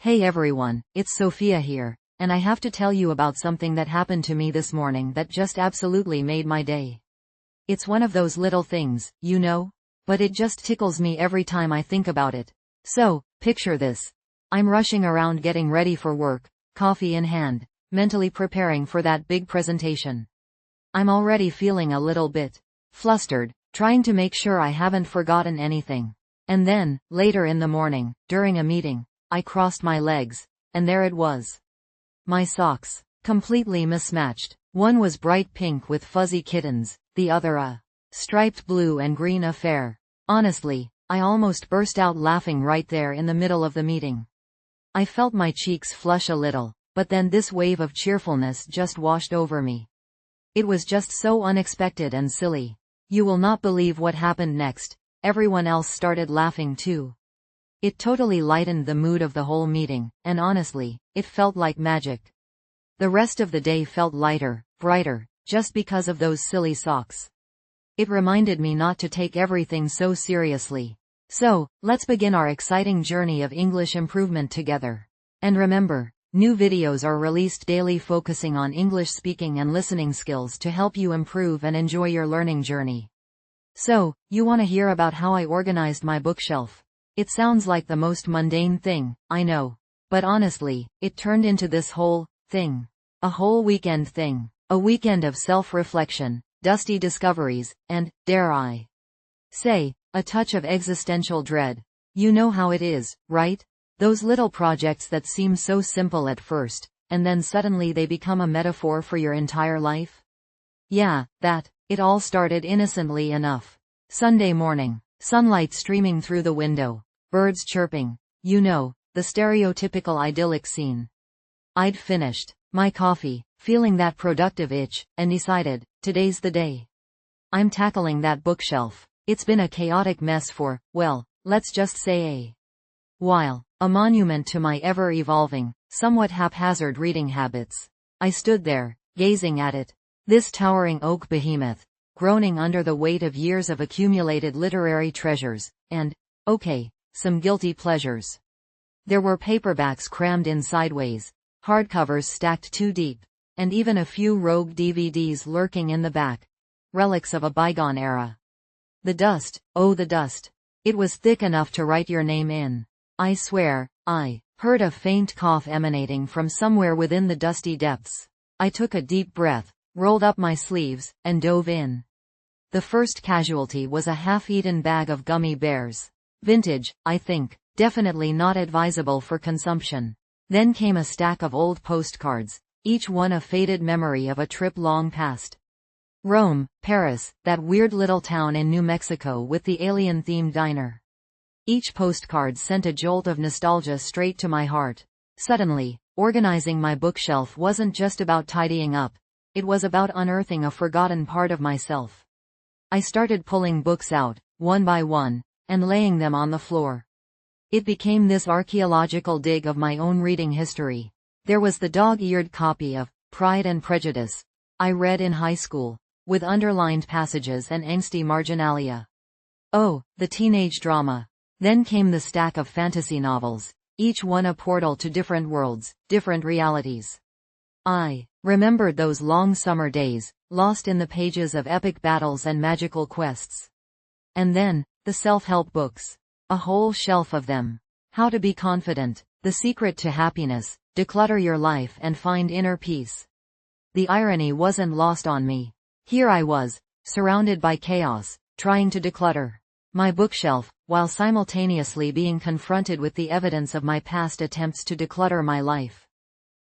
Hey everyone, it's Sophia here, and I have to tell you about something that happened to me this morning that just absolutely made my day. It's one of those little things, you know? But it just tickles me every time I think about it. So, picture this. I'm rushing around getting ready for work, coffee in hand, mentally preparing for that big presentation. I'm already feeling a little bit flustered, trying to make sure I haven't forgotten anything. And then, later in the morning, during a meeting, I crossed my legs, and there it was. My socks. Completely mismatched. One was bright pink with fuzzy kittens, the other a striped blue and green affair. Honestly, I almost burst out laughing right there in the middle of the meeting. I felt my cheeks flush a little, but then this wave of cheerfulness just washed over me. It was just so unexpected and silly. You will not believe what happened next. Everyone else started laughing too. It totally lightened the mood of the whole meeting, and honestly, it felt like magic. The rest of the day felt lighter, brighter, just because of those silly socks. It reminded me not to take everything so seriously. So, let's begin our exciting journey of English improvement together. And remember, new videos are released daily focusing on English speaking and listening skills to help you improve and enjoy your learning journey. So, you want to hear about how I organized my bookshelf? It sounds like the most mundane thing, I know. But honestly, it turned into this whole thing. A whole weekend thing. A weekend of self-reflection, dusty discoveries, and, dare I say, a touch of existential dread. You know how it is, right? Those little projects that seem so simple at first, and then suddenly they become a metaphor for your entire life? Yeah, that. It all started innocently enough. Sunday morning. Sunlight streaming through the window. Birds chirping. You know, the stereotypical idyllic scene. I'd finished my coffee, feeling that productive itch, and decided, today's the day. I'm tackling that bookshelf. It's been a chaotic mess for, well, let's just say a while. A monument to my ever-evolving, somewhat haphazard reading habits. I stood there, gazing at it. This towering oak behemoth, groaning under the weight of years of accumulated literary treasures, and, okay, some guilty pleasures. There were paperbacks crammed in sideways, hardcovers stacked too deep, and even a few rogue DVDs lurking in the back, relics of a bygone era. The dust, oh the dust. It was thick enough to write your name in. I swear, I heard a faint cough emanating from somewhere within the dusty depths. I took a deep breath, rolled up my sleeves, and dove in. The first casualty was a half-eaten bag of gummy bears. Vintage, I think, definitely not advisable for consumption. Then came a stack of old postcards, each one a faded memory of a trip long past. Rome, Paris, that weird little town in New Mexico with the alien-themed diner. Each postcard sent a jolt of nostalgia straight to my heart. Suddenly, organizing my bookshelf wasn't just about tidying up. It was about unearthing a forgotten part of myself. I started pulling books out, one by one, and laying them on the floor. It became this archaeological dig of my own reading history. There was the dog-eared copy of Pride and Prejudice I read in high school, with underlined passages and angsty marginalia. Oh, the teenage drama. Then came the stack of fantasy novels, each one a portal to different worlds, different realities. I remembered those long summer days, lost in the pages of epic battles and magical quests. And then, the self-help books. A whole shelf of them. How to be confident, The Secret to Happiness, Declutter Your Life and Find Inner Peace. The irony wasn't lost on me. Here I was, surrounded by chaos, trying to declutter my bookshelf, while simultaneously being confronted with the evidence of my past attempts to declutter my life.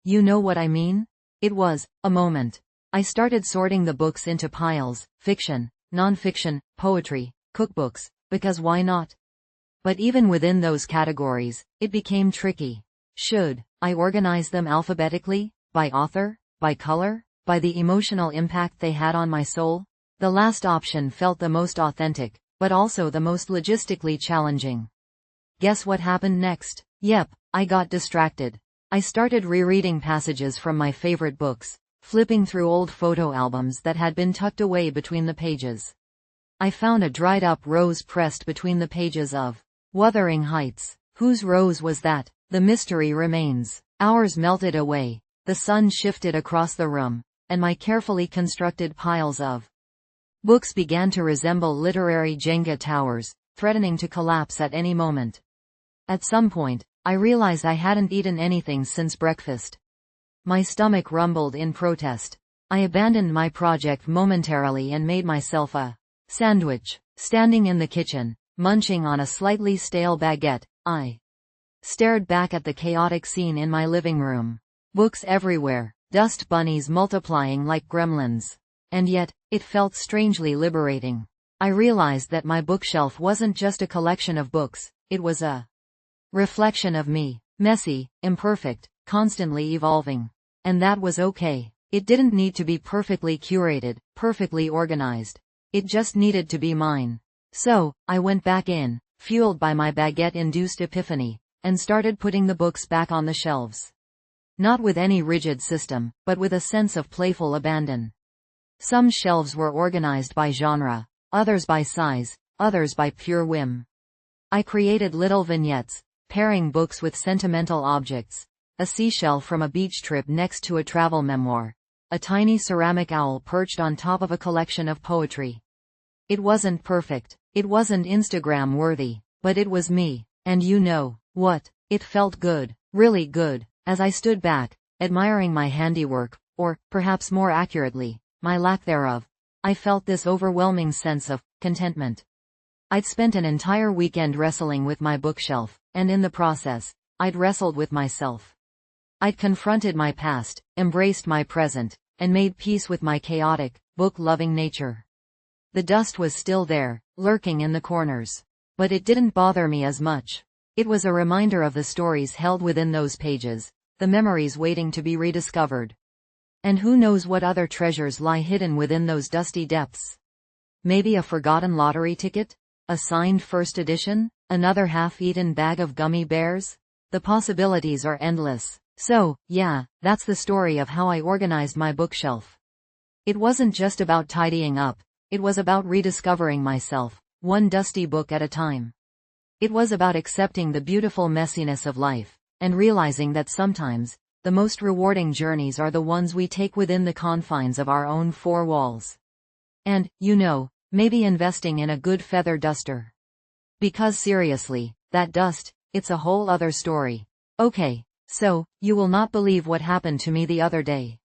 You know what I mean? It was a moment. I started sorting the books into piles, fiction, non-fiction, poetry, cookbooks, because why not? But even within those categories, it became tricky. Should I organize them alphabetically, by author, by color, by the emotional impact they had on my soul? The last option felt the most authentic, but also the most logistically challenging. Guess what happened next? Yep, I got distracted. I started rereading passages from my favorite books, flipping through old photo albums that had been tucked away between the pages. I found a dried-up rose pressed between the pages of Wuthering Heights. Whose rose was that? The mystery remains. Hours melted away. The sun shifted across the room, and my carefully constructed piles of books began to resemble literary Jenga towers, threatening to collapse at any moment. At some point, I realized I hadn't eaten anything since breakfast. My stomach rumbled in protest. I abandoned my project momentarily and made myself a sandwich. Standing in the kitchen, munching on a slightly stale baguette, I stared back at the chaotic scene in my living room. Books everywhere, dust bunnies multiplying like gremlins. And yet, it felt strangely liberating. I realized that my bookshelf wasn't just a collection of books, it was a reflection of me. Messy, imperfect, constantly evolving. And that was okay. It didn't need to be perfectly curated, perfectly organized. It just needed to be mine. So, I went back in, fueled by my baguette-induced epiphany, and started putting the books back on the shelves. Not with any rigid system, but with a sense of playful abandon. Some shelves were organized by genre, others by size, others by pure whim. I created little vignettes, pairing books with sentimental objects, a seashell from a beach trip next to a travel memoir, a tiny ceramic owl perched on top of a collection of poetry. It wasn't perfect, it wasn't Instagram-worthy, but it was me, and you know what? It felt good, really good, as I stood back, admiring my handiwork, or, perhaps more accurately, my lack thereof. I felt this overwhelming sense of contentment. I'd spent an entire weekend wrestling with my bookshelf, and in the process, I'd wrestled with myself. I'd confronted my past, embraced my present, and made peace with my chaotic, book-loving nature. The dust was still there, lurking in the corners. But it didn't bother me as much. It was a reminder of the stories held within those pages, the memories waiting to be rediscovered. And who knows what other treasures lie hidden within those dusty depths? Maybe a forgotten lottery ticket? A signed first edition? Another half-eaten bag of gummy bears? The possibilities are endless. So, yeah, that's the story of how I organized my bookshelf. It wasn't just about tidying up. It was about rediscovering myself, one dusty book at a time. It was about accepting the beautiful messiness of life, and realizing that sometimes, the most rewarding journeys are the ones we take within the confines of our own four walls. And, you know, maybe investing in a good feather duster. Because seriously, that dust, it's a whole other story. Okay, so, you will not believe what happened to me the other day.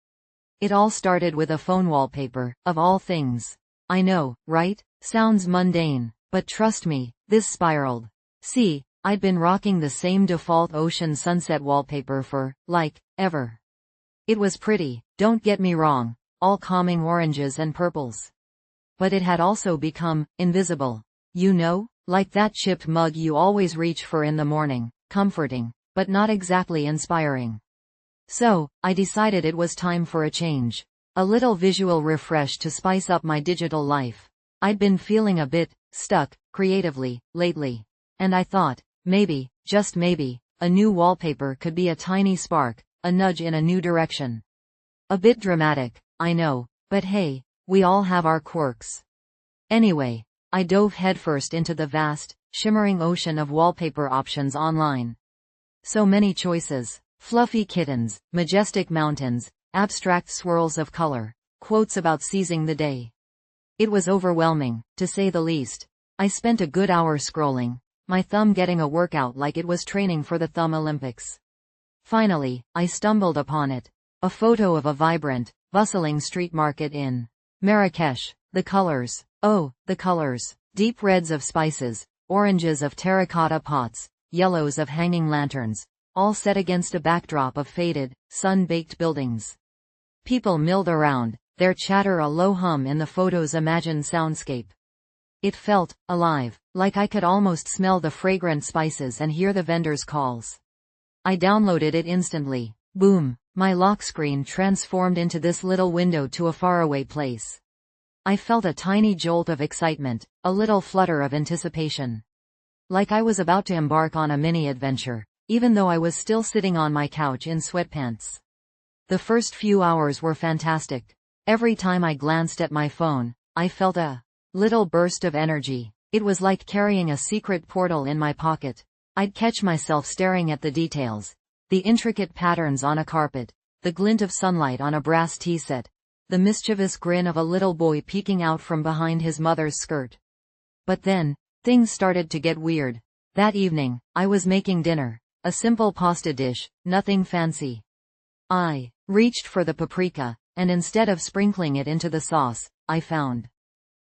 It all started with a phone wallpaper, of all things. I know, right? Sounds mundane, but trust me, this spiraled. See, I'd been rocking the same default ocean sunset wallpaper for, like, ever. It was pretty, don't get me wrong, all calming oranges and purples. But it had also become invisible. You know, like that chipped mug you always reach for in the morning, comforting, but not exactly inspiring. So, I decided it was time for a change. A little visual refresh to spice up my digital life. I'd been feeling a bit stuck, creatively, lately. And I thought, maybe, just maybe, a new wallpaper could be a tiny spark, a nudge in a new direction. A bit dramatic, I know, but hey, we all have our quirks. Anyway, I dove headfirst into the vast, shimmering ocean of wallpaper options online. So many choices. Fluffy kittens, majestic mountains, abstract swirls of color, quotes about seizing the day. It was overwhelming, to say the least. I spent a good hour scrolling, my thumb getting a workout like it was training for the Thumb Olympics. Finally, I stumbled upon it. A photo of a vibrant, bustling street market in Marrakesh. The colors. Oh, the colors. Deep reds of spices, oranges of terracotta pots, yellows of hanging lanterns, all set against a backdrop of faded, sun-baked buildings. People milled around, their chatter a low hum in the photo's imagined soundscape. It felt alive, like I could almost smell the fragrant spices and hear the vendors' calls. I downloaded it instantly. Boom, my lock screen transformed into this little window to a faraway place. I felt a tiny jolt of excitement, a little flutter of anticipation. Like I was about to embark on a mini-adventure, even though I was still sitting on my couch in sweatpants. The first few hours were fantastic. Every time I glanced at my phone, I felt a little burst of energy. It was like carrying a secret portal in my pocket. I'd catch myself staring at the details. The intricate patterns on a carpet, the glint of sunlight on a brass tea set, the mischievous grin of a little boy peeking out from behind his mother's skirt. But then, things started to get weird. That evening, I was making dinner. A simple pasta dish, nothing fancy. I reached for the paprika, and instead of sprinkling it into the sauce, I found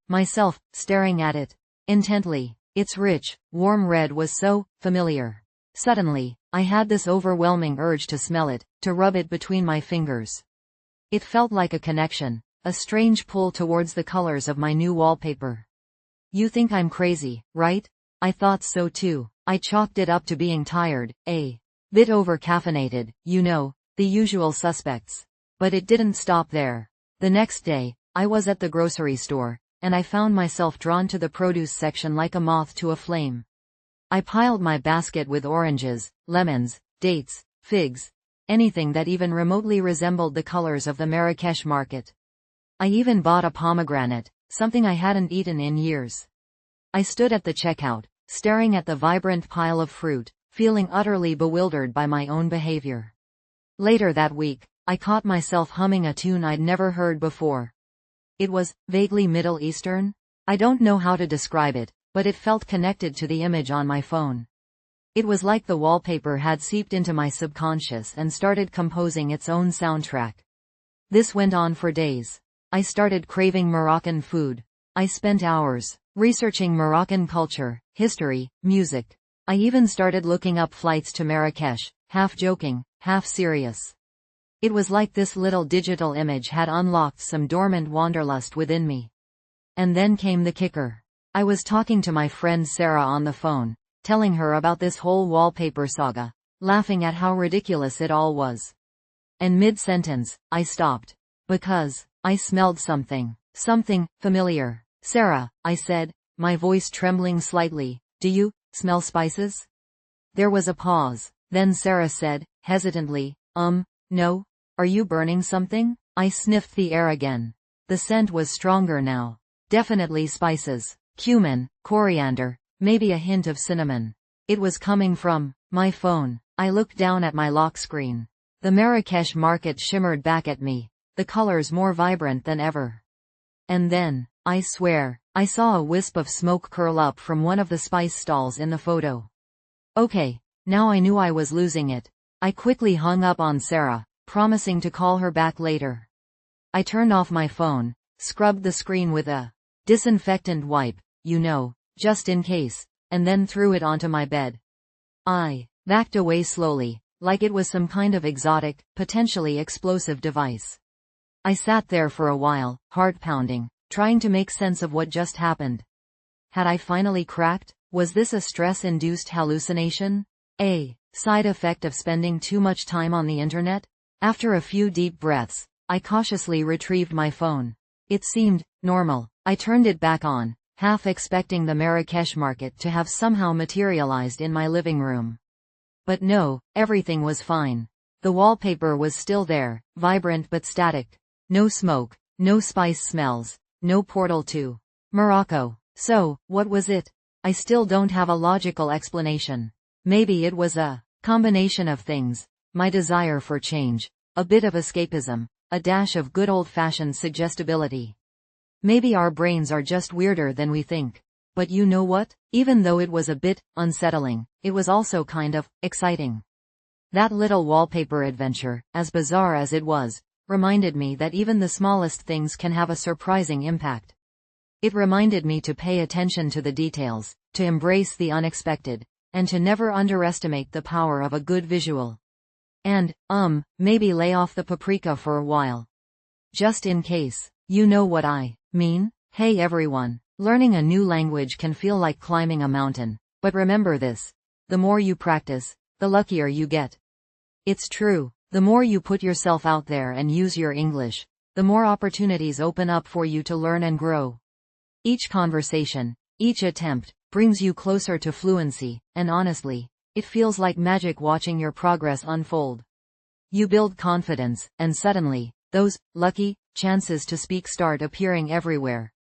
myself staring at it intently. Its rich, warm red was so familiar. Suddenly, I had this overwhelming urge to smell it, to rub it between my fingers. It felt like a connection, a strange pull towards the colors of my new wallpaper. You think I'm crazy, right? I thought so too. I chalked it up to being tired, a bit over-caffeinated, you know, the usual suspects. But it didn't stop there. The next day, I was at the grocery store, and I found myself drawn to the produce section like a moth to a flame. I piled my basket with oranges, lemons, dates, figs, anything that even remotely resembled the colors of the Marrakesh market. I even bought a pomegranate, something I hadn't eaten in years. I stood at the checkout, staring at the vibrant pile of fruit, feeling utterly bewildered by my own behavior. Later that week, I caught myself humming a tune I'd never heard before. It was vaguely Middle Eastern. I don't know how to describe it, but it felt connected to the image on my phone. It was like the wallpaper had seeped into my subconscious and started composing its own soundtrack. This went on for days. I started craving Moroccan food. I spent hours researching Moroccan culture, history, music. I even started looking up flights to Marrakesh, half joking, half serious. It was like this little digital image had unlocked some dormant wanderlust within me. And then came the kicker. I was talking to my friend Sarah on the phone, telling her about this whole wallpaper saga, laughing at how ridiculous it all was. And mid-sentence, I stopped. Because I smelled something familiar. Sarah, I said, my voice trembling slightly, do you smell spices? There was a pause. Then Sarah said, hesitantly, no. Are you burning something? I sniffed the air again. The scent was stronger now. Definitely spices. Cumin, coriander, maybe a hint of cinnamon. It was coming from my phone. I looked down at my lock screen. The Marrakesh market shimmered back at me, the colors more vibrant than ever. And then, I swear, I saw a wisp of smoke curl up from one of the spice stalls in the photo. Okay, now I knew I was losing it. I quickly hung up on Sarah, promising to call her back later. I turned off my phone, scrubbed the screen with a disinfectant wipe, you know, just in case, and then threw it onto my bed. I backed away slowly, like it was some kind of exotic, potentially explosive device. I sat there for a while, heart pounding, trying to make sense of what just happened. Had I finally cracked? Was this a stress-induced hallucination? A side effect of spending too much time on the internet? After a few deep breaths, I cautiously retrieved my phone. It seemed normal. I turned it back on, half expecting the Marrakesh market to have somehow materialized in my living room. But no, everything was fine. The wallpaper was still there, vibrant but static. No smoke, no spice smells, no portal to Morocco. So, what was it? I still don't have a logical explanation. Maybe it was a combination of things. My desire for change, a bit of escapism, a dash of good old-fashioned suggestibility. Maybe our brains are just weirder than we think. But you know what? Even though it was a bit unsettling, it was also kind of exciting. That little wallpaper adventure, as bizarre as it was, reminded me that even the smallest things can have a surprising impact. It reminded me to pay attention to the details, to embrace the unexpected, and to never underestimate the power of a good visual. And, maybe lay off the paprika for a while. Just in case. You know what I mean? Hey everyone. Learning a new language can feel like climbing a mountain, but remember this. The more you practice, the luckier you get. It's true. The more you put yourself out there and use your English, the more opportunities open up for you to learn and grow. Each conversation, each attempt, brings you closer to fluency, and honestly, it feels like magic watching your progress unfold. You build confidence, and suddenly, those lucky chances to speak start appearing everywhere.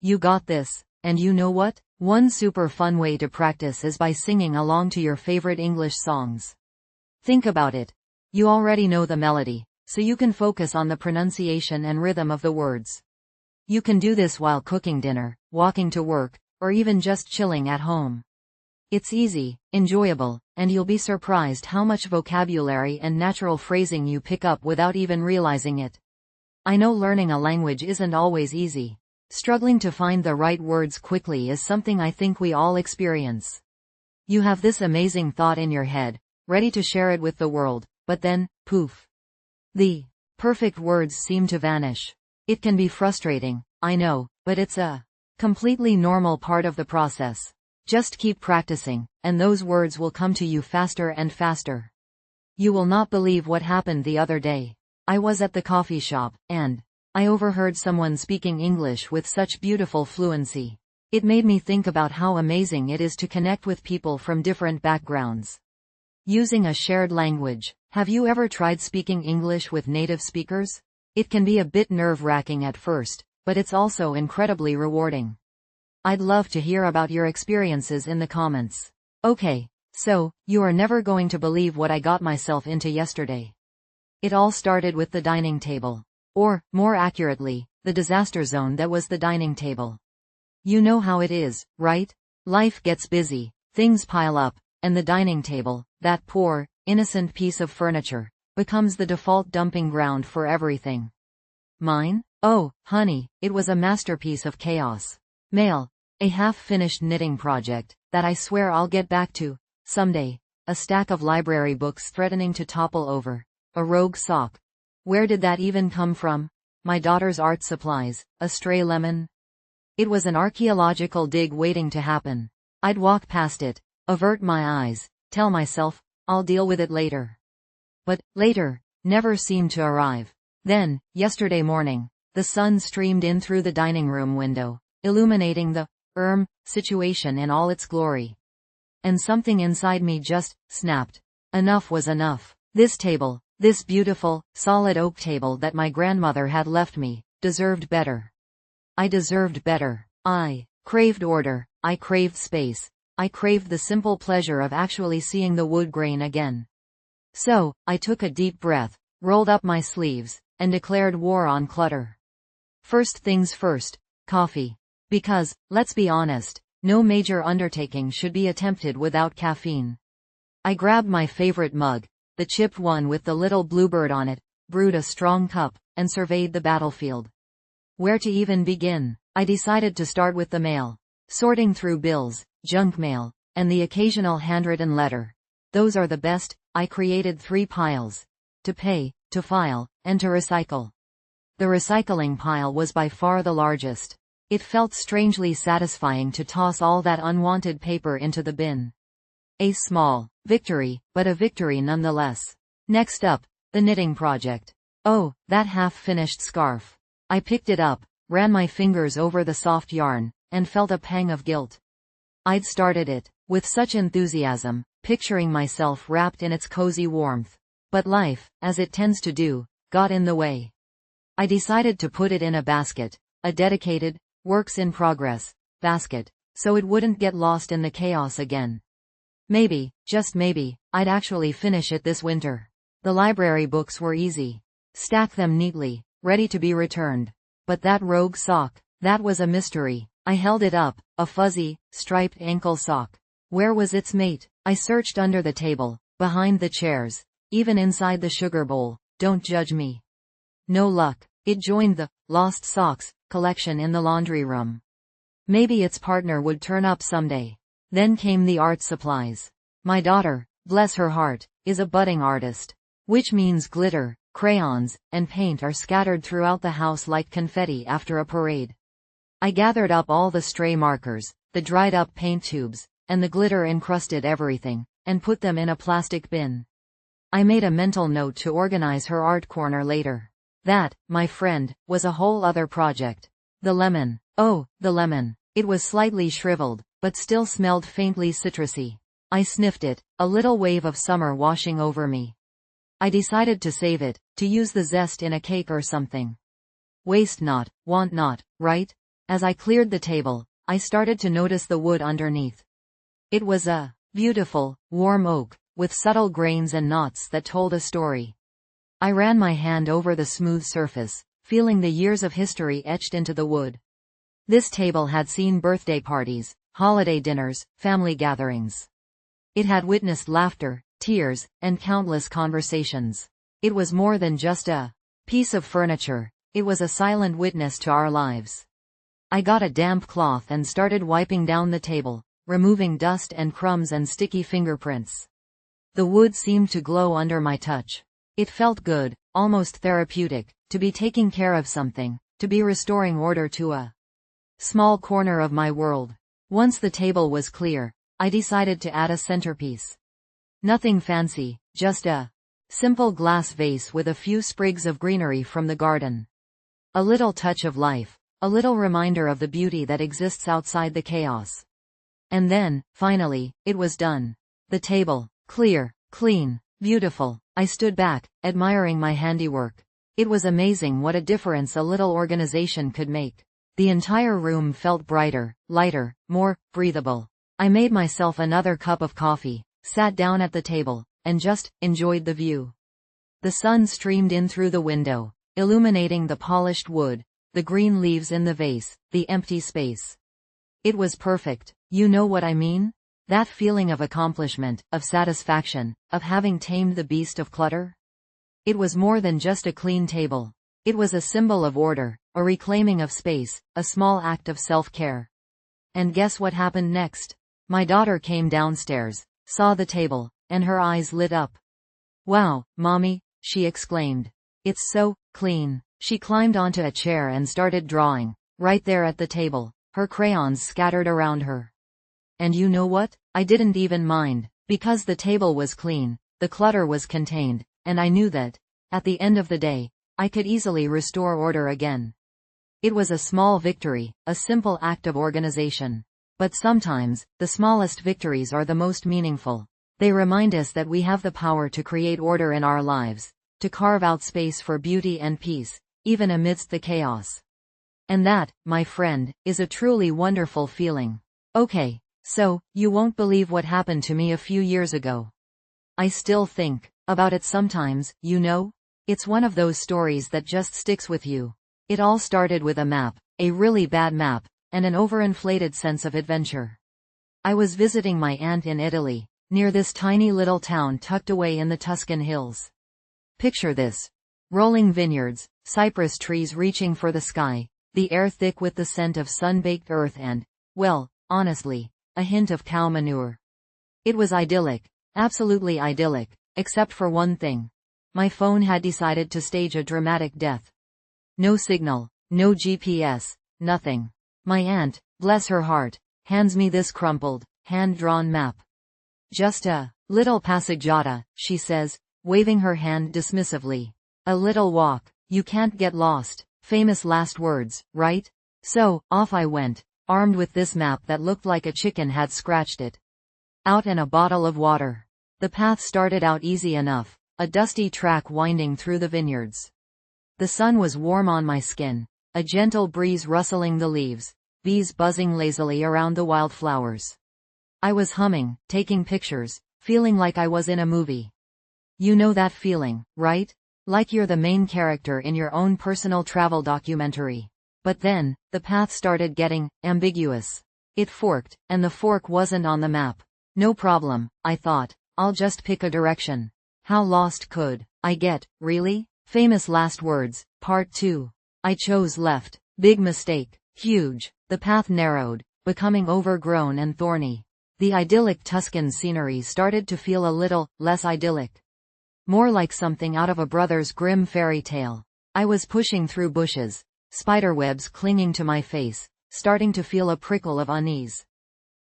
You got this, and you know what? One super fun way to practice is by singing along to your favorite English songs. Think about it. You already know the melody, so you can focus on the pronunciation and rhythm of the words. You can do this while cooking dinner, walking to work, or even just chilling at home. It's easy, enjoyable, and you'll be surprised how much vocabulary and natural phrasing you pick up without even realizing it. I know learning a language isn't always easy. Struggling to find the right words quickly is something I think we all experience. You have this amazing thought in your head, ready to share it with the world, but then, poof. The perfect words seem to vanish. It can be frustrating, I know, but it's a completely normal part of the process. Just keep practicing, and those words will come to you faster and faster. You will not believe what happened the other day. I was at the coffee shop, and I overheard someone speaking English with such beautiful fluency. It made me think about how amazing it is to connect with people from different backgrounds. Using a shared language. Have you ever tried speaking English with native speakers? It can be a bit nerve-wracking at first, but it's also incredibly rewarding. I'd love to hear about your experiences in the comments. Okay, so, you are never going to believe what I got myself into yesterday. It all started with the dining table. Or, more accurately, the disaster zone that was the dining table. You know how it is, right? Life gets busy, things pile up, and the dining table, that poor, innocent piece of furniture, becomes the default dumping ground for everything. Mine? Oh, honey, it was a masterpiece of chaos. Mail. A half-finished knitting project, that I swear I'll get back to, someday. A stack of library books threatening to topple over. A rogue sock. Where did that even come from? My daughter's art supplies, a stray lemon? It was an archaeological dig waiting to happen. I'd walk past it, avert my eyes, tell myself, I'll deal with it later. But, later, never seemed to arrive. Then, yesterday morning, the sun streamed in through the dining room window, illuminating the situation in all its glory. And something inside me just snapped. Enough was enough. This table, this beautiful, solid oak table that my grandmother had left me, deserved better. I deserved better. I craved order, I craved space, I craved the simple pleasure of actually seeing the wood grain again. So, I took a deep breath, rolled up my sleeves, and declared war on clutter. First things first, coffee. Because, let's be honest, no major undertaking should be attempted without caffeine. I grabbed my favorite mug, the chipped one with the little bluebird on it, brewed a strong cup, and surveyed the battlefield. Where to even begin? I decided to start with the mail. Sorting through bills, junk mail, and the occasional handwritten letter. Those are the best. I created 3 piles. To pay, to file, and to recycle. The recycling pile was by far the largest. It felt strangely satisfying to toss all that unwanted paper into the bin. A small victory, but a victory nonetheless. Next up, the knitting project. Oh, that half-finished scarf. I picked it up, ran my fingers over the soft yarn, and felt a pang of guilt. I'd started it, with such enthusiasm, picturing myself wrapped in its cozy warmth. But life, as it tends to do, got in the way. I decided to put it in a basket, a dedicated, works-in-progress basket, so it wouldn't get lost in the chaos again. Maybe, just maybe, I'd actually finish it this winter. The library books were easy. Stack them neatly, ready to be returned. But that rogue sock, that was a mystery. I held it up, a fuzzy, striped ankle sock. Where was its mate? I searched under the table, behind the chairs, even inside the sugar bowl. Don't judge me. No luck. It joined the lost socks collection in the laundry room. Maybe its partner would turn up someday. Then came the art supplies. My daughter, bless her heart, is a budding artist. Which means glitter, crayons, and paint are scattered throughout the house like confetti after a parade. I gathered up all the stray markers, the dried up paint tubes, and the glitter-encrusted everything, and put them in a plastic bin. I made a mental note to organize her art corner later. That, my friend, was a whole other project. The lemon. Oh, the lemon. It was slightly shriveled, but still smelled faintly citrusy. I sniffed it, a little wave of summer washing over me. I decided to save it, to use the zest in a cake or something. Waste not, want not, right? As I cleared the table, I started to notice the wood underneath. It was a beautiful, warm oak, with subtle grains and knots that told a story. I ran my hand over the smooth surface, feeling the years of history etched into the wood. This table had seen birthday parties, holiday dinners, family gatherings. It had witnessed laughter, tears, and countless conversations. It was more than just a piece of furniture. It was a silent witness to our lives. I got a damp cloth and started wiping down the table, removing dust and crumbs and sticky fingerprints. The wood seemed to glow under my touch. It felt good, almost therapeutic, to be taking care of something, to be restoring order to a small corner of my world. Once the table was clear, I decided to add a centerpiece. Nothing fancy, just a simple glass vase with a few sprigs of greenery from the garden. A little touch of life, a little reminder of the beauty that exists outside the chaos. And then, finally, it was done. The table, clear, clean, beautiful. I stood back, admiring my handiwork. It was amazing what a difference a little organization could make. The entire room felt brighter, lighter, more breathable. I made myself another cup of coffee, sat down at the table, and just enjoyed the view. The sun streamed in through the window, illuminating the polished wood, the green leaves in the vase, the empty space. It was perfect. You know what I mean? That feeling of accomplishment, of satisfaction, of having tamed the beast of clutter? It was more than just a clean table. It was a symbol of order, a reclaiming of space, a small act of self-care. And guess what happened next? My daughter came downstairs, saw the table, and her eyes lit up. "Wow, Mommy," she exclaimed. "It's so clean." She climbed onto a chair and started drawing, right there at the table, her crayons scattered around her. And you know what? I didn't even mind, because the table was clean, the clutter was contained, and I knew that, at the end of the day, I could easily restore order again. It was a small victory, a simple act of organization. But sometimes, the smallest victories are the most meaningful. They remind us that we have the power to create order in our lives, to carve out space for beauty and peace, even amidst the chaos. And that, my friend, is a truly wonderful feeling. Okay. So, you won't believe what happened to me a few years ago. I still think about it sometimes, you know? It's one of those stories that just sticks with you. It all started with a map, a really bad map, and an overinflated sense of adventure. I was visiting my aunt in Italy, near this tiny little town tucked away in the Tuscan hills. Picture this. Rolling vineyards, cypress trees reaching for the sky, the air thick with the scent of sun-baked earth and, well, honestly, a hint of cow manure. It was idyllic, absolutely idyllic, except for one thing. My phone had decided to stage a dramatic death. No signal, no GPS, nothing. My aunt, bless her heart, hands me this crumpled, hand-drawn map. "Just a little passeggiata," she says, waving her hand dismissively. "A little walk, you can't get lost." Famous last words, right? So, off I went, armed with this map that looked like a chicken had scratched it. Out and a bottle of water. The path started out easy enough, a dusty track winding through the vineyards. The sun was warm on my skin, a gentle breeze rustling the leaves, bees buzzing lazily around the wildflowers. I was humming, taking pictures, feeling like I was in a movie. You know that feeling, right? Like you're the main character in your own personal travel documentary. But then, the path started getting ambiguous. It forked, and the fork wasn't on the map. No problem, I thought. I'll just pick a direction. How lost could I get, really? Famous last words, part 2. I chose left. Big mistake. Huge. The path narrowed, becoming overgrown and thorny. The idyllic Tuscan scenery started to feel a little less idyllic. More like something out of a Brothers Grimm fairy tale. I was pushing through bushes, spiderwebs clinging to my face, starting to feel a prickle of unease.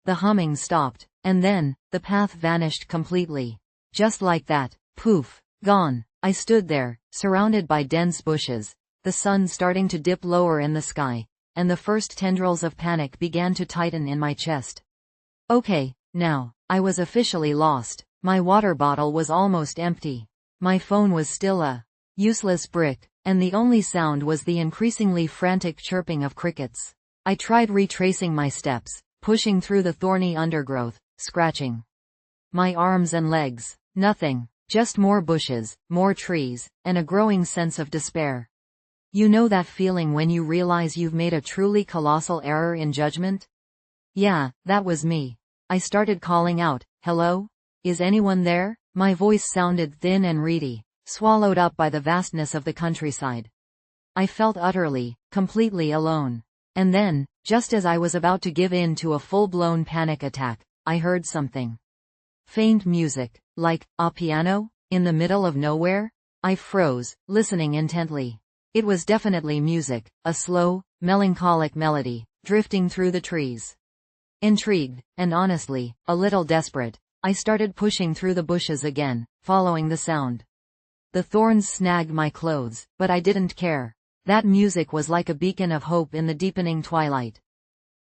The humming stopped, and then, the path vanished completely. Just like that, poof, gone. I stood there, surrounded by dense bushes, the sun starting to dip lower in the sky, and the first tendrils of panic began to tighten in my chest. Okay, now, I was officially lost. My water bottle was almost empty. My phone was still a useless brick, and the only sound was the increasingly frantic chirping of crickets. I tried retracing my steps, pushing through the thorny undergrowth, scratching my arms and legs. Nothing. Just more bushes, more trees, and a growing sense of despair. You know that feeling when you realize you've made a truly colossal error in judgment? Yeah, that was me. I started calling out, "Hello? Is anyone there?" My voice sounded thin and reedy, swallowed up by the vastness of the countryside. I felt utterly, completely alone. And then, just as I was about to give in to a full-blown panic attack, I heard something. Faint music, like a piano, in the middle of nowhere. I froze, listening intently. It was definitely music, a slow, melancholic melody, drifting through the trees. Intrigued, and honestly, a little desperate, I started pushing through the bushes again, following the sound. The thorns snagged my clothes, but I didn't care. That music was like a beacon of hope in the deepening twilight.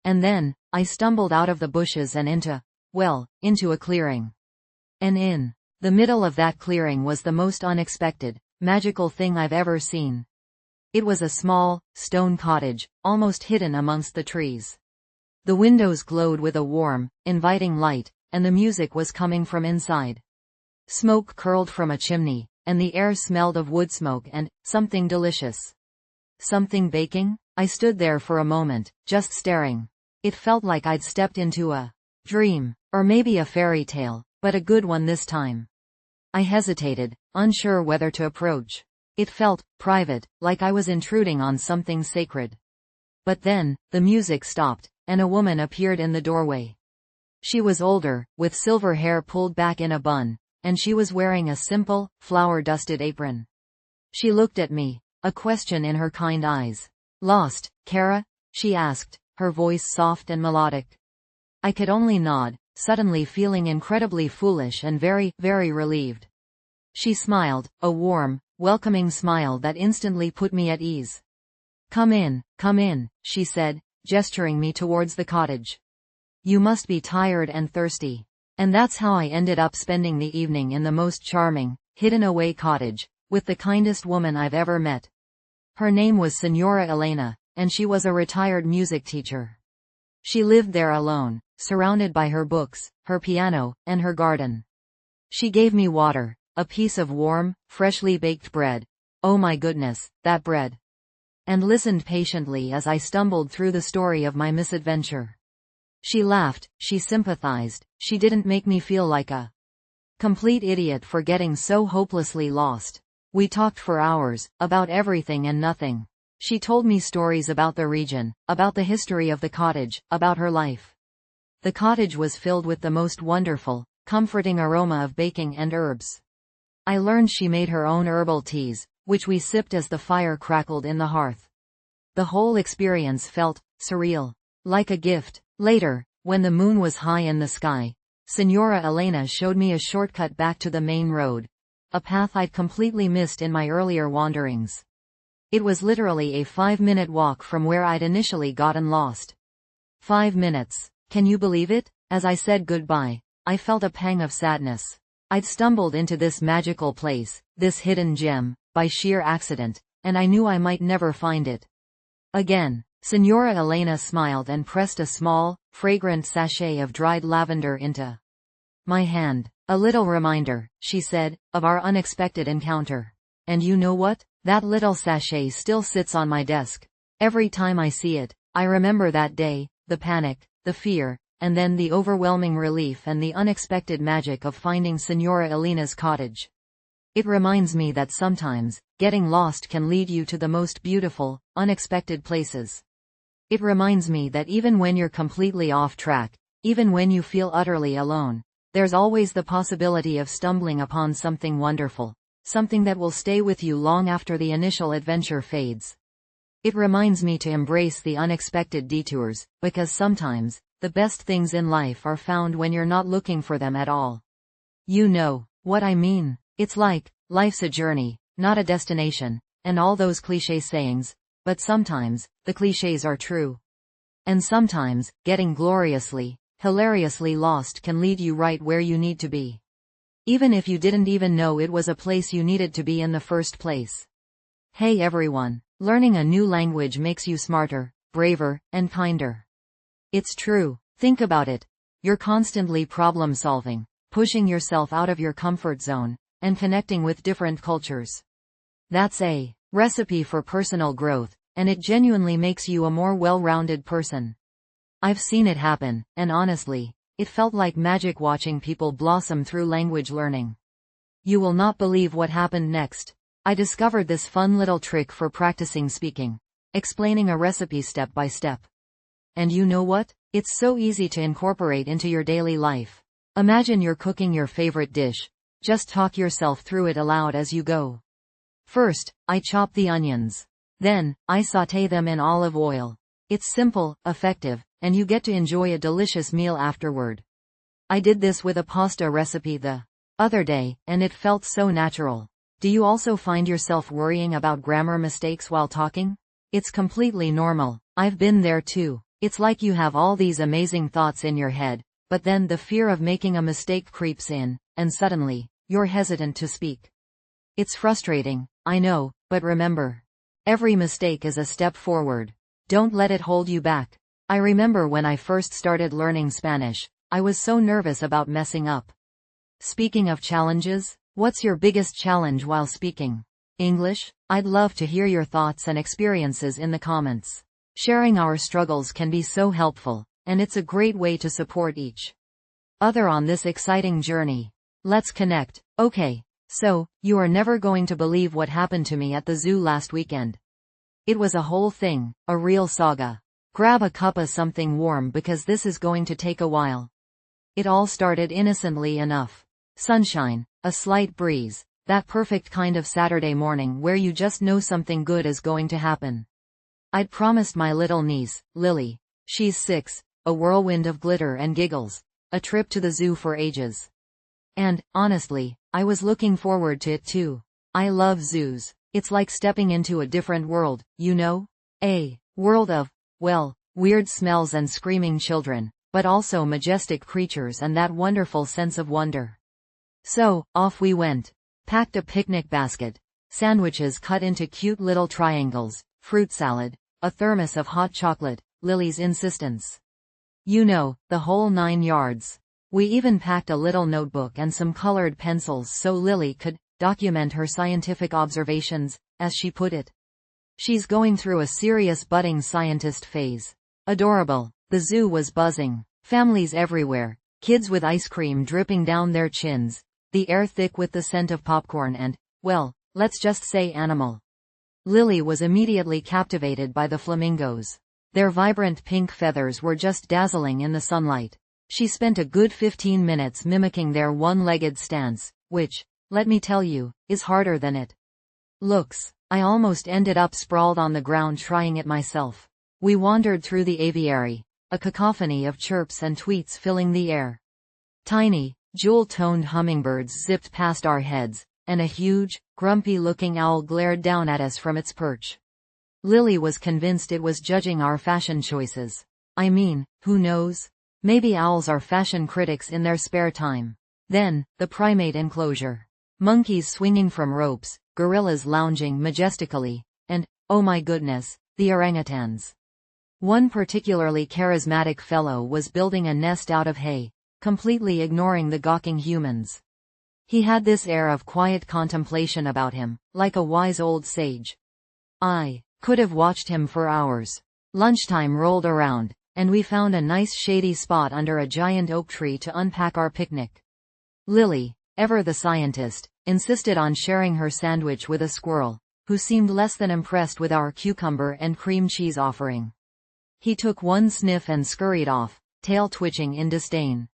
And then, I stumbled out of the bushes and into a clearing. And in the middle of that clearing was the most unexpected, magical thing I've ever seen. It was a small, stone cottage, almost hidden amongst the trees. The windows glowed with a warm, inviting light, and the music was coming from inside. Smoke curled from a chimney, and the air smelled of wood smoke and something delicious. Something baking? I stood there for a moment, just staring. It felt like I'd stepped into a dream, or maybe a fairy tale, but a good one this time. I hesitated, unsure whether to approach. It felt private, like I was intruding on something sacred. But then, the music stopped, and a woman appeared in the doorway. She was older, with silver hair pulled back in a bun, and she was wearing a simple, flour-dusted apron. She looked at me, a question in her kind eyes. "Lost, Kara?" she asked, her voice soft and melodic. I could only nod, suddenly feeling incredibly foolish and very, very relieved. She smiled, a warm, welcoming smile that instantly put me at ease. Come in," she said, gesturing me towards the cottage. "You must be tired and thirsty." And that's how I ended up spending the evening in the most charming, hidden-away cottage, with the kindest woman I've ever met. Her name was Signora Elena, and she was a retired music teacher. She lived there alone, surrounded by her books, her piano, and her garden. She gave me water, a piece of warm, freshly baked bread. Oh my goodness, that bread! And listened patiently as I stumbled through the story of my misadventure. She laughed, she sympathized, she didn't make me feel like a complete idiot for getting so hopelessly lost. We talked for hours, about everything and nothing. She told me stories about the region, about the history of the cottage, about her life. The cottage was filled with the most wonderful, comforting aroma of baking and herbs. I learned she made her own herbal teas, which we sipped as the fire crackled in the hearth. The whole experience felt surreal, like a gift. Later, when the moon was high in the sky, Signora Elena showed me a shortcut back to the main road, a path I'd completely missed in my earlier wanderings. It was literally a 5-minute walk from where I'd initially gotten lost. 5 minutes. Can you believe it? As I said goodbye, I felt a pang of sadness. I'd stumbled into this magical place, this hidden gem, by sheer accident, and I knew I might never find it again. Signora Elena smiled and pressed a small, fragrant sachet of dried lavender into my hand. "A little reminder," she said, "of our unexpected encounter. And you know what? That little sachet still sits on my desk. Every time I see it, I remember that day, the panic, the fear, and then the overwhelming relief and the unexpected magic of finding Signora Elena's cottage. It reminds me that sometimes, getting lost can lead you to the most beautiful, unexpected places. It reminds me that even when you're completely off track, even when you feel utterly alone, there's always the possibility of stumbling upon something wonderful, something that will stay with you long after the initial adventure fades. It reminds me to embrace the unexpected detours, because sometimes, the best things in life are found when you're not looking for them at all. You know what I mean. It's like, life's a journey, not a destination, and all those cliché sayings, but sometimes, the clichés are true. And sometimes, getting gloriously, hilariously lost can lead you right where you need to be. Even if you didn't even know it was a place you needed to be in the first place. Hey everyone, learning a new language makes you smarter, braver, and kinder. It's true. Think about it. You're constantly problem solving, pushing yourself out of your comfort zone, and connecting with different cultures. That's a recipe for personal growth, and it genuinely makes you a more well-rounded person. I've seen it happen, and honestly, it felt like magic watching people blossom through language learning. You will not believe what happened next. I discovered this fun little trick for practicing speaking, explaining a recipe step by step. And you know what? It's so easy to incorporate into your daily life. Imagine you're cooking your favorite dish. Just talk yourself through it aloud as you go. First, I chop the onions. Then, I sauté them in olive oil. It's simple, effective, and you get to enjoy a delicious meal afterward. I did this with a pasta recipe the other day, and it felt so natural. Do you also find yourself worrying about grammar mistakes while talking? It's completely normal. I've been there too. It's like you have all these amazing thoughts in your head, but then the fear of making a mistake creeps in, and suddenly, you're hesitant to speak. It's frustrating, I know, but remember, every mistake is a step forward. Don't let it hold you back. I remember when I first started learning Spanish, I was so nervous about messing up. Speaking of challenges, what's your biggest challenge while speaking English? I'd love to hear your thoughts and experiences in the comments. Sharing our struggles can be so helpful, and it's a great way to support each other on this exciting journey. Let's connect. Okay, so, you are never going to believe what happened to me at the zoo last weekend. It was a whole thing, a real saga. Grab a cup of something warm because this is going to take a while. It all started innocently enough. Sunshine, a slight breeze, that perfect kind of Saturday morning where you just know something good is going to happen. I'd promised my little niece, Lily, she's 6, a whirlwind of glitter and giggles, a trip to the zoo for ages. And, honestly, I was looking forward to it too. I love zoos. It's like stepping into a different world, you know? A world of, well, weird smells and screaming children, but also majestic creatures and that wonderful sense of wonder. So, off we went. Packed a picnic basket, sandwiches cut into cute little triangles, fruit salad, a thermos of hot chocolate, Lily's insistence. You know, the whole 9 yards. We even packed a little notebook and some colored pencils so Lily could document her scientific observations, as she put it. She's going through a serious budding scientist phase. Adorable. The zoo was buzzing. Families everywhere. Kids with ice cream dripping down their chins. The air thick with the scent of popcorn and, well, let's just say animal. Lily was immediately captivated by the flamingos. Their vibrant pink feathers were just dazzling in the sunlight. She spent a good 15 minutes mimicking their one-legged stance, which, let me tell you, is harder than it looks. I almost ended up sprawled on the ground trying it myself. We wandered through the aviary, a cacophony of chirps and tweets filling the air. Tiny, jewel-toned hummingbirds zipped past our heads, and a huge, grumpy-looking owl glared down at us from its perch. Lily was convinced it was judging our fashion choices. I mean, who knows? Maybe owls are fashion critics in their spare time. Then, the primate enclosure. Monkeys swinging from ropes, gorillas lounging majestically, and, oh my goodness, the orangutans. One particularly charismatic fellow was building a nest out of hay, completely ignoring the gawking humans. He had this air of quiet contemplation about him, like a wise old sage. I could have watched him for hours. Lunchtime rolled around, and we found a nice shady spot under a giant oak tree to unpack our picnic. Lily, ever the scientist, insisted on sharing her sandwich with a squirrel, who seemed less than impressed with our cucumber and cream cheese offering. He took one sniff and scurried off, tail twitching in disdain.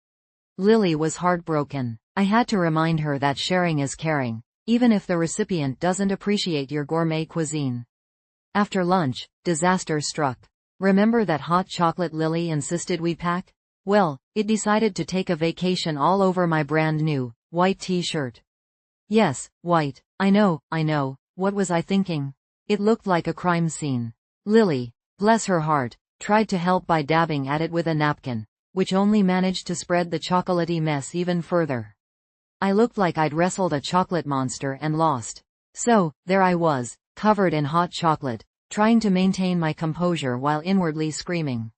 Lily was heartbroken. I had to remind her that sharing is caring, even if the recipient doesn't appreciate your gourmet cuisine. After lunch, disaster struck. Remember that hot chocolate Lily insisted we pack? Well, it decided to take a vacation all over my brand new, white t-shirt. Yes, white. I know, what was I thinking? It looked like a crime scene. Lily, bless her heart, tried to help by dabbing at it with a napkin, which only managed to spread the chocolatey mess even further. I looked like I'd wrestled a chocolate monster and lost. So, there I was, covered in hot chocolate, trying to maintain my composure while inwardly screaming.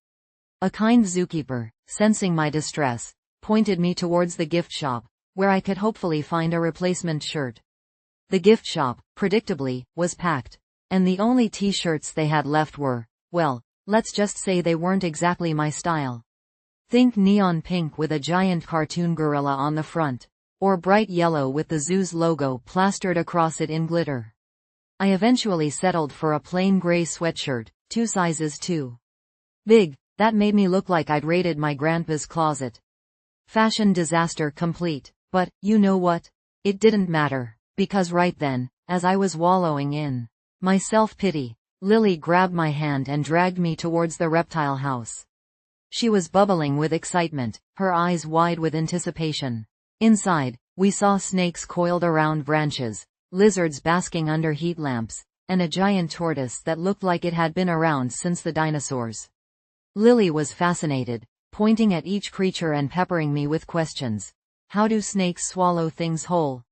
A kind zookeeper, sensing my distress, pointed me towards the gift shop, where I could hopefully find a replacement shirt. The gift shop, predictably, was packed, and the only t-shirts they had left were, well, let's just say they weren't exactly my style. Think neon pink with a giant cartoon gorilla on the front, or bright yellow with the zoo's logo plastered across it in glitter. I eventually settled for a plain gray sweatshirt, 2 sizes too big. That made me look like I'd raided my grandpa's closet. Fashion disaster complete. But, you know what? It didn't matter, because right then, as I was wallowing in my self-pity, Lily grabbed my hand and dragged me towards the reptile house. She was bubbling with excitement, her eyes wide with anticipation. Inside, we saw snakes coiled around branches, lizards basking under heat lamps, and a giant tortoise that looked like it had been around since the dinosaurs. Lily was fascinated, pointing at each creature and peppering me with questions. How do snakes swallow things whole?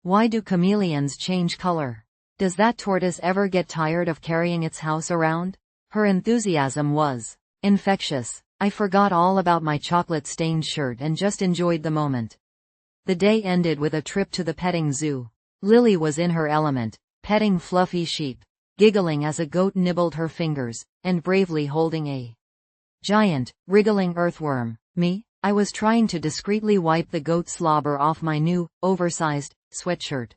Why do chameleons change color? Does that tortoise ever get tired of carrying its house around? Her enthusiasm was infectious. I forgot all about my chocolate-stained shirt and just enjoyed the moment. The day ended with a trip to the petting zoo. Lily was in her element, petting fluffy sheep, giggling as a goat nibbled her fingers, and bravely holding a giant, wriggling earthworm. Me? I was trying to discreetly wipe the goat slobber off my new, oversized, sweatshirt.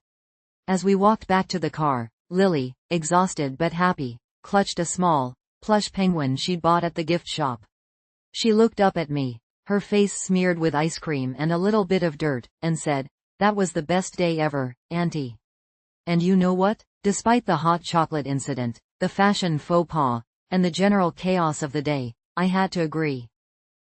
As we walked back to the car, Lily, exhausted but happy, clutched a small, plush penguin she'd bought at the gift shop. She looked up at me, her face smeared with ice cream and a little bit of dirt, and said, "That was the best day ever, Auntie." And you know what? Despite the hot chocolate incident, the fashion faux pas, and the general chaos of the day, I had to agree.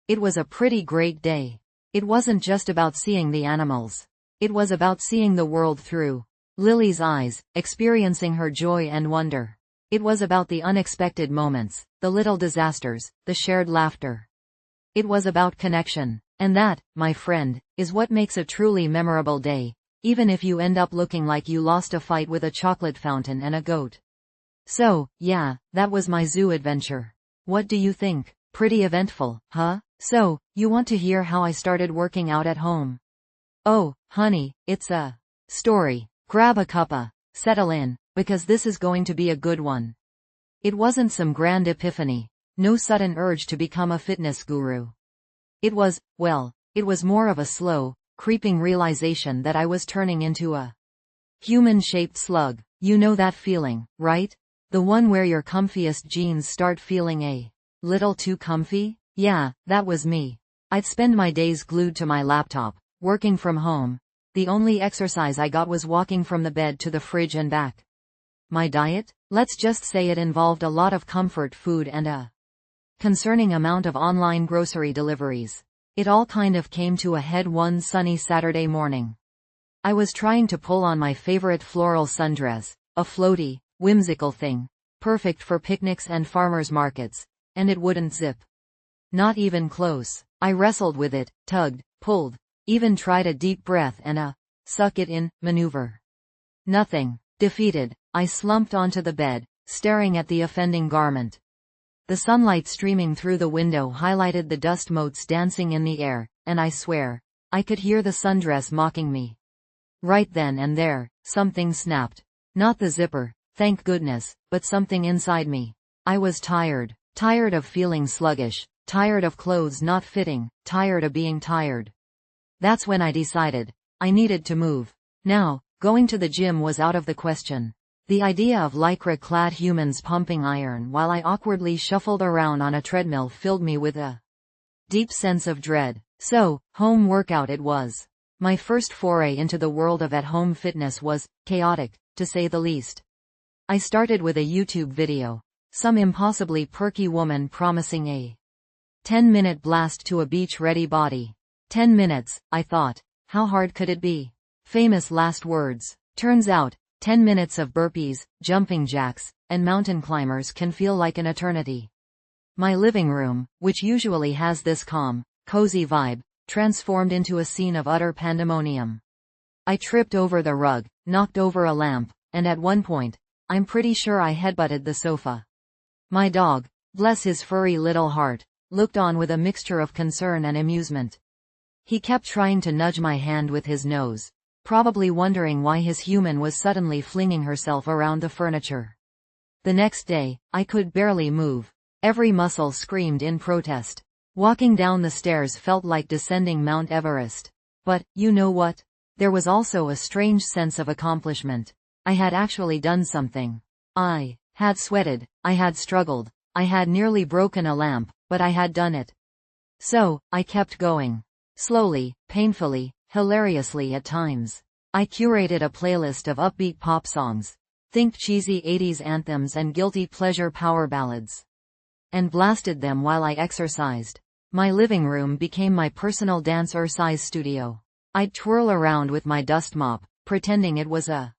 It was a pretty great day. It wasn't just about seeing the animals. It was about seeing the world through Lily's eyes, experiencing her joy and wonder. It was about the unexpected moments, the little disasters, the shared laughter. It was about connection. And that, my friend, is what makes a truly memorable day, even if you end up looking like you lost a fight with a chocolate fountain and a goat. So, yeah, that was my zoo adventure. What do you think? Pretty eventful, huh? So, you want to hear how I started working out at home? Oh, honey, it's a story. Grab a cuppa, settle in, because this is going to be a good one. It wasn't some grand epiphany, no sudden urge to become a fitness guru. It was, well, it was more of a slow, creeping realization that I was turning into a human-shaped slug. You know that feeling, right? The one where your comfiest jeans start feeling a little too comfy? Yeah, that was me. I'd spend my days glued to my laptop, working from home. The only exercise I got was walking from the bed to the fridge and back. My diet? Let's just say it involved a lot of comfort food and a concerning amount of online grocery deliveries. It all kind of came to a head one sunny Saturday morning. I was trying to pull on my favorite floral sundress, a floaty, whimsical thing, perfect for picnics and farmers markets, and it wouldn't zip. Not even close. I wrestled with it, tugged, pulled, even tried a deep breath and a suck it in maneuver. Nothing. Defeated, I slumped onto the bed, staring at the offending garment. The sunlight streaming through the window highlighted the dust motes dancing in the air, and I swear, I could hear the sundress mocking me. Right then and there, something snapped. Not the zipper, thank goodness, but something inside me. I was tired. Tired of feeling sluggish. Tired of clothes not fitting. Tired of being tired. That's when I decided I needed to move. Now, going to the gym was out of the question. The idea of lycra-clad humans pumping iron while I awkwardly shuffled around on a treadmill filled me with a deep sense of dread. So, home workout it was. My first foray into the world of at-home fitness was chaotic, to say the least. I started with a YouTube video. Some impossibly perky woman promising a 10-minute blast to a beach-ready body. 10 minutes, I thought. How hard could it be? Famous last words. Turns out, 10 minutes of burpees, jumping jacks, and mountain climbers can feel like an eternity. My living room, which usually has this calm, cozy vibe, transformed into a scene of utter pandemonium. I tripped over the rug, knocked over a lamp, and at one point, I'm pretty sure I headbutted the sofa. My dog, bless his furry little heart, looked on with a mixture of concern and amusement. He kept trying to nudge my hand with his nose, probably wondering why his human was suddenly flinging herself around the furniture. The next day, I could barely move. Every muscle screamed in protest. Walking down the stairs felt like descending Mount Everest. But, you know what? There was also a strange sense of accomplishment. I had actually done something. I had sweated, I had struggled, I had nearly broken a lamp, but I had done it. So, I kept going. Slowly, painfully, hilariously at times. I curated a playlist of upbeat pop songs. Think cheesy 80s anthems and guilty pleasure power ballads. And blasted them while I exercised. My living room became my personal dance-size studio. I'd twirl around with my dust mop, pretending it was a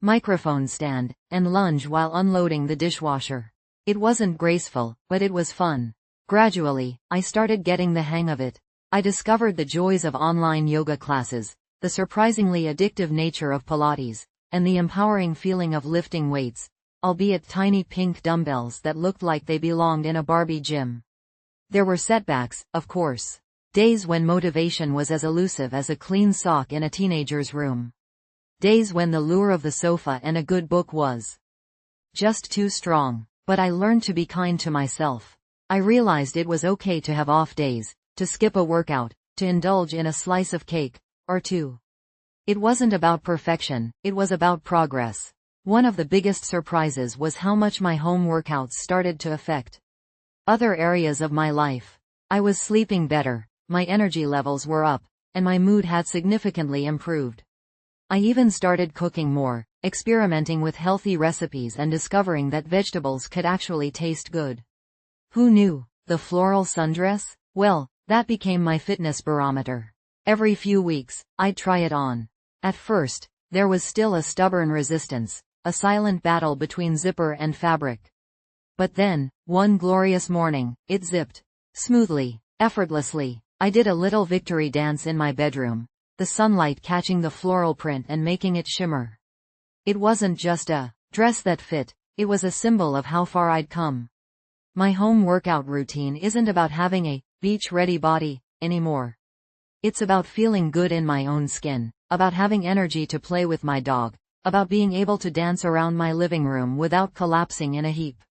microphone stand, and lunge while unloading the dishwasher. It wasn't graceful, but it was fun. Gradually, I started getting the hang of it. I discovered the joys of online yoga classes, the surprisingly addictive nature of Pilates, and the empowering feeling of lifting weights, albeit tiny pink dumbbells that looked like they belonged in a Barbie gym. There were setbacks, of course. Days when motivation was as elusive as a clean sock in a teenager's room. Days when the lure of the sofa and a good book was just too strong. But I learned to be kind to myself. I realized it was okay to have off days, to skip a workout, to indulge in a slice of cake, or two. It wasn't about perfection, it was about progress. One of the biggest surprises was how much my home workouts started to affect other areas of my life. I was sleeping better, my energy levels were up, and my mood had significantly improved. I even started cooking more, experimenting with healthy recipes and discovering that vegetables could actually taste good. Who knew? The floral sundress? Well, that became my fitness barometer. Every few weeks, I'd try it on. At first, there was still a stubborn resistance, a silent battle between zipper and fabric. But then, one glorious morning, it zipped. Smoothly, effortlessly. I did a little victory dance in my bedroom, the sunlight catching the floral print and making it shimmer. It wasn't just a dress that fit, it was a symbol of how far I'd come. My home workout routine isn't about having a beach-ready body anymore. It's about feeling good in my own skin, about having energy to play with my dog, about being able to dance around my living room without collapsing in a heap.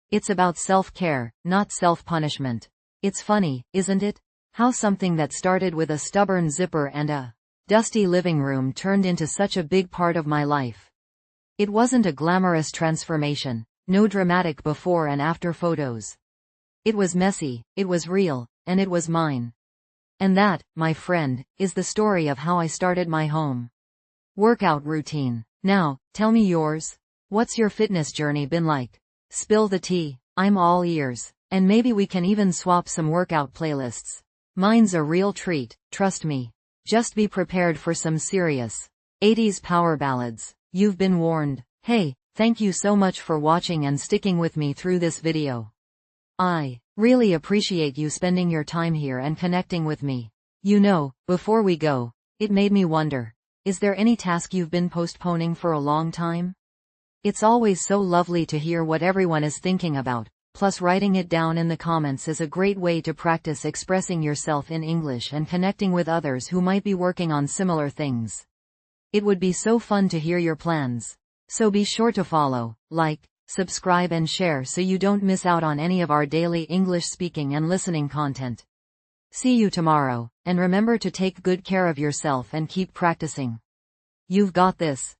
It's about self-care, not self-punishment. It's funny, isn't it? How something that started with a stubborn zipper and a dusty living room turned into such a big part of my life. It wasn't a glamorous transformation, no dramatic before and after photos. It was messy, it was real, and it was mine. And that, my friend, is the story of how I started my home workout routine. Now, tell me yours. What's your fitness journey been like? Spill the tea. I'm all ears. And maybe we can even swap some workout playlists. Mine's a real treat, trust me. Just be prepared for some serious 80s power ballads. You've been warned. Hey, thank you so much for watching and sticking with me through this video. I really appreciate you spending your time here and connecting with me. You know, before we go, it made me wonder, is there any task you've been postponing for a long time? It's always so lovely to hear what everyone is thinking about, plus writing it down in the comments is a great way to practice expressing yourself in English and connecting with others who might be working on similar things. It would be so fun to hear your plans. So be sure to follow, like, subscribe and share so you don't miss out on any of our daily English speaking and listening content. See you tomorrow, and remember to take good care of yourself and keep practicing. You've got this.